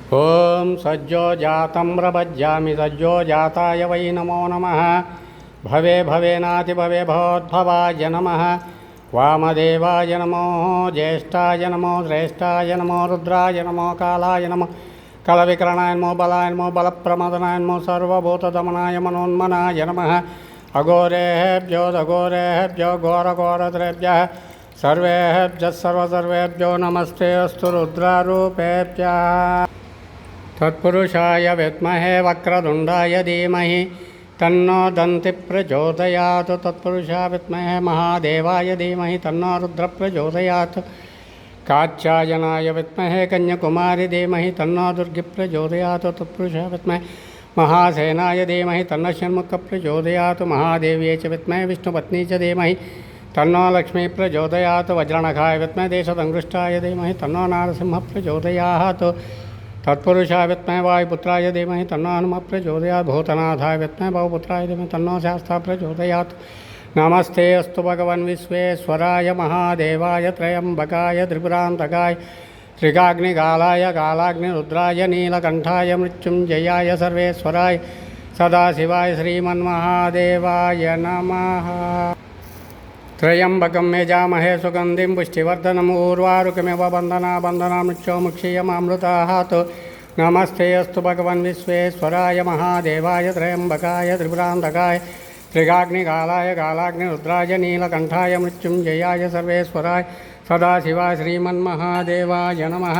ओम सज्जो जातं प्रपज्यामि सज्जो जाताय वै नमो नमः। भवे भवेनाति भवे भवोद्भवाय नमः। वामदेवाय नमो ज्येष्ठाय नमो श्रेष्ठाय नमो रुद्राय नमो कालाय नमो कलविकरणाय नमो बलाय नमो बलप्रमदनाय नमो सर्वभूतदमनाय मनोन्मनाय नमः। अघोरेभ्यो दघोरेभ्यो घोरघोरद्रेभ्यः सर्वेभ्यः सर्वसर्वेभ्यो नमस्ते अस्तु रुद्रारूपेभ्यः। तत्पुरुषाय विद्महे वक्रतुण्डाय धीमहि तन्नो दन्ति प्रचोदयात्। तत्पुरुषाय विद्महे महादेवाय धीमहि तन्नो रुद्र प्रचोदयात्। कात्यायनाय विद्महे कन्याकुमारी धीमहि तन्नो दुर्गे प्रचोदयात्। तत्पुरुषाय विद्महे महासेनाय धीमहि तन्नो षण्मुख प्रचोदयात्। महादेव्यै च विद्महे विष्णुपत्नी च धीमहि तन्नो लक्ष्मी प्रचोदयात्। वज्रणखाय विद्महे देशदङ्गुष्ठाय धीमहि तन्नो नारसिंह प्रचोदयात्। तत्पुरुषाय विद्महे वायुपुत्राय धीमहि तन्नो हनुमः प्रचोदयात्। भूतनाथाय विद्महे भवपुत्राय धीमहि तन्नो शास्ता प्रचोदयात्। नमस्ते अस्तु भगवन् विश्वेश्वराय महादेवाय त्र्यम्बकाय त्रिपुरान्तकाय त्रिकाग्निकालाय कालाग्निरुद्राय नीलकण्ठाय मृत्युञ्जयाय सर्वेश्वराय सदाशिवाय श्रीमन्महादेवाय नमः। त्र्यम्बकं यजामहे सुगन्धिं पुष्टिवर्धनम् उर्वारुकमिव बन्धना मृत्योमुक्षीयमामृतात्। नमस्ते अस्तु भगवन् विश्वेश्वराय महादेवाय त्र्यम्बकाय त्रिपुरान्तकाय त्रिकाग्निकालाय कालाग्निरुद्राय नीलकण्ठाय मृत्युञ्जयाय सर्वेश्वराय सदाशिवाय श्रीमन्महादेवाय नमः।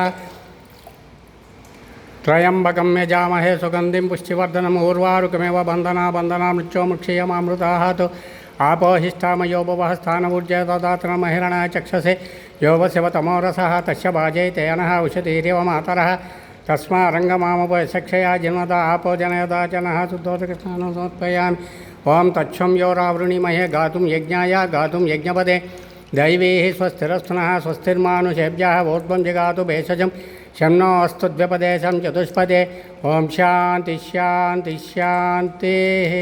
त्र्यम्बकं यजामहे सुगन्धिं पुष्टिवर्धनम् उर्वारुकमिव बन्धना मृत्योमुक्षीयमामृतात्। आपोहिष्ठामयो भुवः स्थानऊर्जय ददातन महिरणाय चक्षसे यो वस्यवतमोरसः तस्य भाजयते अनः उषतीरिव मातरः तस्मारङ्गमामुपशक्षया जिन्वदा आपो जनयदा जनः शुद्धोदकस्नानं समर्पयामि। ओं तच्छं यो रावृणीमहे गातुं यज्ञाय गातुं यज्ञपदे दैवीः स्वस्तिरस्तुनः स्वस्तिर्मानुषेभ्यः वोद्भं जगातु भेषजं शं नो अस्तु द्विपदेशं चतुष्पदे। ओं शान्ति शान्ति शान्तिः।